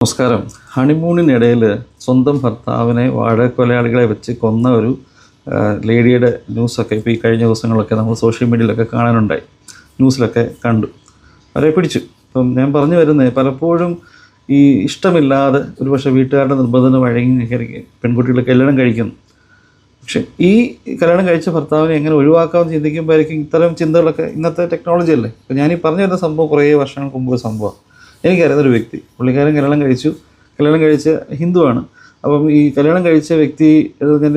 നമസ്കാരം. ഹണിമൂണിനിടയിൽ സ്വന്തം ഭർത്താവിനെ വാഴക്കൊലയാളികളെ വെച്ച് കൊന്ന ഒരു ലേഡിയുടെ ന്യൂസൊക്കെ ഇപ്പോൾ ഈ കഴിഞ്ഞ ദിവസങ്ങളൊക്കെ നമ്മൾ സോഷ്യൽ മീഡിയയിലൊക്കെ കാണാനുണ്ടായി, ന്യൂസിലൊക്കെ കണ്ടു. അവരെ പിടിച്ചു. അപ്പം ഞാൻ പറഞ്ഞു വരുന്നത്, പലപ്പോഴും ഈ ഇഷ്ടമില്ലാതെ ഒരുപക്ഷെ വീട്ടുകാരുടെ നിർബന്ധത്തിന് വഴങ്ങി പെൺകുട്ടികൾ കല്യാണം കഴിക്കുന്നു. പക്ഷേ ഈ കല്യാണം കഴിച്ച ഭർത്താവിനെ എങ്ങനെ ഒഴിവാക്കാമെന്ന് ചിന്തിക്കുമ്പോഴായിരിക്കും ഇത്തരം ചിന്തകളൊക്കെ. ഇന്നത്തെ ടെക്നോളജി അല്ലേ. ഇപ്പോൾ ഞാനീ പറഞ്ഞു വരുന്ന സംഭവം കുറേ വർഷങ്ങൾക്ക് മുമ്പ് സംഭവം. എനിക്കറിയുന്നൊരു വ്യക്തി, പുള്ളിക്കാരൻ കല്യാണം കഴിച്ച ഹിന്ദുവാണ്. അപ്പം ഈ കല്യാണം കഴിച്ച വ്യക്തി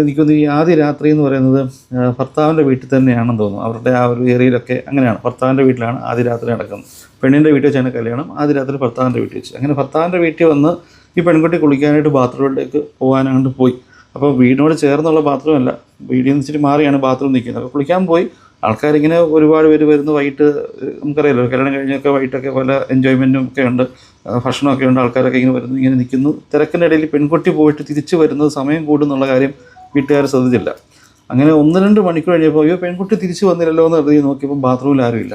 എനിക്കൊന്ന് ഈ ആദ്യ രാത്രി എന്ന് പറയുന്നത് ഭർത്താവിൻ്റെ വീട്ടിൽ തന്നെയാണെന്ന് തോന്നുന്നു. അവരുടെ ആ ഒരു ഏരിയയിലൊക്കെ അങ്ങനെയാണ്, ഭർത്താവിൻ്റെ വീട്ടിലാണ് ആദ്യ രാത്രി നടക്കുന്നത്. പെണ്ണിൻ്റെ വീട്ടിൽ വെച്ചാണ് കല്യാണം, ആദ്യ രാത്രി ഭർത്താവിൻ്റെ വീട്ടിൽ വെച്ച്. അങ്ങനെ ഭർത്താവിൻ്റെ വീട്ടിൽ വന്ന് ഈ പെൺകുട്ടി കുളിക്കാനായിട്ട് ബാത്റൂമിലേക്ക് പോകാനായിട്ട് പോയി. അപ്പോൾ വീടിനോട് ചേർന്നുള്ള ബാത്റൂം അല്ല, വീടിൽ നിന്ന് ഇച്ചിരി മാറിയാണ് ബാത്റൂം നിൽക്കുന്നത്. അപ്പോൾ കുളിക്കാൻ പോയി. ആൾക്കാരിങ്ങനെ ഒരുപാട് പേര് വരുന്നു. വൈകിട്ട് നമുക്കറിയാലോ, കല്യാണം കഴിഞ്ഞൊക്കെ വൈകിട്ടൊക്കെ പല എൻജോയ്മെൻറ്റും ഒക്കെ ഉണ്ട്, ഭക്ഷണമൊക്കെ ഉണ്ട്. ആൾക്കാരൊക്കെ ഇങ്ങനെ വരുന്നു, ഇങ്ങനെ നിൽക്കുന്നു. തിരക്കിൻ്റെ ഇടയിൽ പെൺകുട്ടി പോയിട്ട് തിരിച്ച് വരുന്നത് സമയം കൂടുന്നുള്ള കാര്യം വീട്ടുകാർ ശ്രദ്ധിച്ചില്ല. അങ്ങനെ 1-2 മണിക്കൂർ കഴിഞ്ഞപ്പോൾ അയ്യോ പെൺകുട്ടി തിരിച്ച് വന്നില്ലല്ലോ എന്ന് കരുതി നോക്കിയപ്പോൾ ബാത്റൂമിൽ ആരുമില്ല.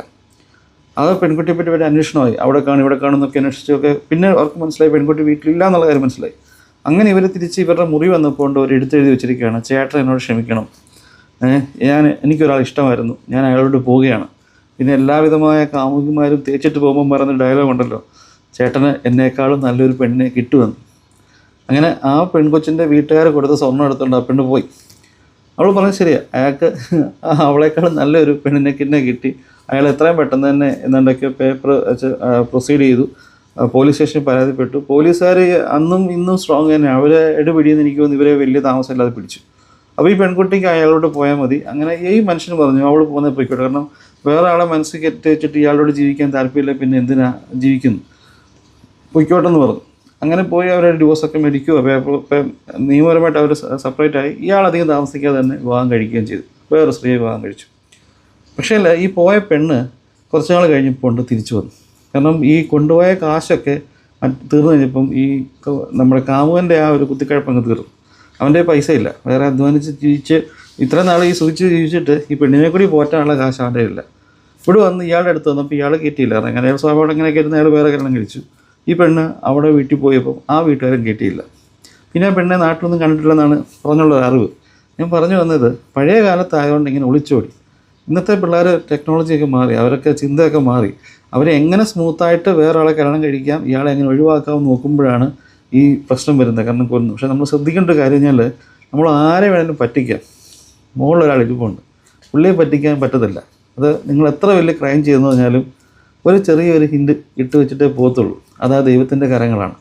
അത് പെൺകുട്ടിയെ പറ്റി വലിയ അന്വേഷണമായി. അവിടെ കാണും ഇവിടെ കാണുന്നൊക്കെ അന്വേഷിച്ചൊക്കെ പിന്നെ അവർക്ക് മനസ്സിലായി പെൺകുട്ടി വീട്ടിലില്ല എന്നുള്ള കാര്യം മനസ്സിലായി. അങ്ങനെ ഇവർ തിരിച്ച് ഇവരുടെ മുറി വന്നപ്പോൾ ഒരു എടുത്തെഴുതി വെച്ചിരിക്കുകയാണ്, ചേട്ടൻ എന്നോട് ക്ഷമിക്കണം, എനിക്കൊരാൾ ഇഷ്ടമായിരുന്നു, ഞാൻ അയാളോട് പോവുകയാണ്. പിന്നെ എല്ലാവിധമായ കാമുകിമാരും തേച്ചിട്ട് പോകുമ്പോൾ പറയുന്ന ഡയലോഗ് ഉണ്ടല്ലോ, ചേട്ടന് എന്നേക്കാളും നല്ലൊരു പെണ്ണിനെ കിട്ടുമെന്ന്. അങ്ങനെ ആ പെൺകൊച്ചിൻ്റെ വീട്ടുകാർ കൊടുത്ത സ്വർണ്ണം എടുത്തുകൊണ്ട് ആ പെണ്ണ് പോയി. അവൾ പറഞ്ഞത് ശരിയാണ്, അയാൾക്ക് അവളെക്കാളും നല്ലൊരു പെണ്ണിനെ കിട്ടി. അയാൾ എത്രയും പെട്ടെന്ന് തന്നെ എന്തൊക്കെയോ പേപ്പർ വെച്ച് പ്രൊസീഡ് ചെയ്തു. പോലീസ് സ്റ്റേഷനിൽ പരാതിപ്പെട്ടു. പോലീസുകാർ അന്നും ഇന്നും സ്ട്രോങ് തന്നെ, അവരെ ഇടപിടിയെന്ന് എനിക്ക് തോന്നുന്നു ഇവരെ വലിയ താമസമില്ലാതെ പിടിച്ചു. അപ്പോൾ ഈ പെൺകുട്ടിക്ക് അയാളോട് പോയാൽ മതി. അങ്ങനെ ഈ മനുഷ്യന് പറഞ്ഞു അവൾ പോകുന്നത് പോയിക്കോട്ടെ, കാരണം വേറെ ആളെ മനസ്സിൽ കെട്ടി വെച്ചിട്ട് ഇയാളോട് ജീവിക്കാൻ താല്പര്യമില്ല, പിന്നെ എന്തിനാ ജീവിക്കുന്നു, പോയിക്കോട്ടെന്ന് പറഞ്ഞു. അങ്ങനെ പോയി അവരുടെ ഡിവോഴ്സൊക്കെ മേടിക്കുകയോ നിയമപരമായിട്ട് അവർ സെപ്പറേറ്റായി. ഇയാളധികം താമസിക്കാതെ തന്നെ വിവാഹം കഴിക്കുകയും ചെയ്തു, വേറെ സ്ത്രീയെ വിവാഹം കഴിച്ചു. പക്ഷേ അല്ല, ഈ പോയ പെണ്ണ് കുറച്ച് നാൾ കഴിഞ്ഞപ്പോൾ തിരിച്ചു വന്നു. കാരണം ഈ കൊണ്ടുപോയ കാശൊക്കെ തീർന്നു കഴിഞ്ഞപ്പം ഈ നമ്മുടെ കാമുകൻ്റെ ആ ഒരു കുത്തിക്കഴപ്പങ്ങ് തീർന്നു. അവൻ്റെ പൈസ ഇല്ല, വേറെ അധ്വാനിച്ച് ജീവിച്ച് ഇത്ര നാൾ ഈ സൂചിച്ച് ജീവിച്ചിട്ട് ഈ പെണ്ണിനെ കൂടി പോറ്റാനുള്ള കാശ് അവൻ്റെ ഇല്ല. ഇവിടെ വന്ന് ഇയാളുടെ അടുത്ത് വന്നപ്പോൾ ഇയാൾ കയറ്റിയില്ല. അങ്ങനെ അയാൾ സ്വാഭാവികം എങ്ങനെയൊക്കെ ഇരുന്ന് അയാൾ വേറെ കല്യാണം കഴിച്ചു. ഈ പെണ്ണ് അവിടെ വീട്ടിൽ പോയപ്പോൾ ആ വീട്ടുകാരും കയറ്റിയില്ല. പിന്നെ ആ പെണ്ണെ നാട്ടിലൊന്നും കണ്ടിട്ടില്ലെന്നാണ് പറഞ്ഞുള്ള അറിവ്. ഞാൻ പറഞ്ഞു വന്നത്, പഴയ കാലത്തായതുകൊണ്ട് ഇങ്ങനെ ഒളിച്ചോടി. ഇന്നത്തെ പിള്ളേർ ടെക്നോളജിയൊക്കെ മാറി, അവരൊക്കെ ചിന്തയൊക്കെ മാറി. അവരെ എങ്ങനെ സ്മൂത്തായിട്ട് വേറെ ആളെ കല്യാണം കഴിക്കാം, ഇയാളെ എങ്ങനെ ഒഴിവാക്കാമെന്ന് നോക്കുമ്പോഴാണ് ഈ പ്രശ്നം വരുന്നത്. കാരണം കൊല്ലുന്നു. പക്ഷേ നമ്മൾ ശ്രദ്ധിക്കേണ്ട ഒരു കാര്യം കഴിഞ്ഞാൽ, നമ്മൾ ആരെ വേണമെങ്കിലും പറ്റിക്കാം. മുകളിലൊരാൾ ഇരിപ്പുണ്ട്, പുള്ളിയെ പറ്റിക്കാൻ പറ്റത്തില്ല. അത് നിങ്ങൾ എത്ര വലിയ ക്രൈം ചെയ്തെന്ന് പറഞ്ഞാലും ഒരു ചെറിയൊരു ഹിൻഡ് ഇട്ട് വെച്ചിട്ടേ പോകത്തുള്ളൂ. അത് ആ ദൈവത്തിൻ്റെ കരങ്ങളാണ്.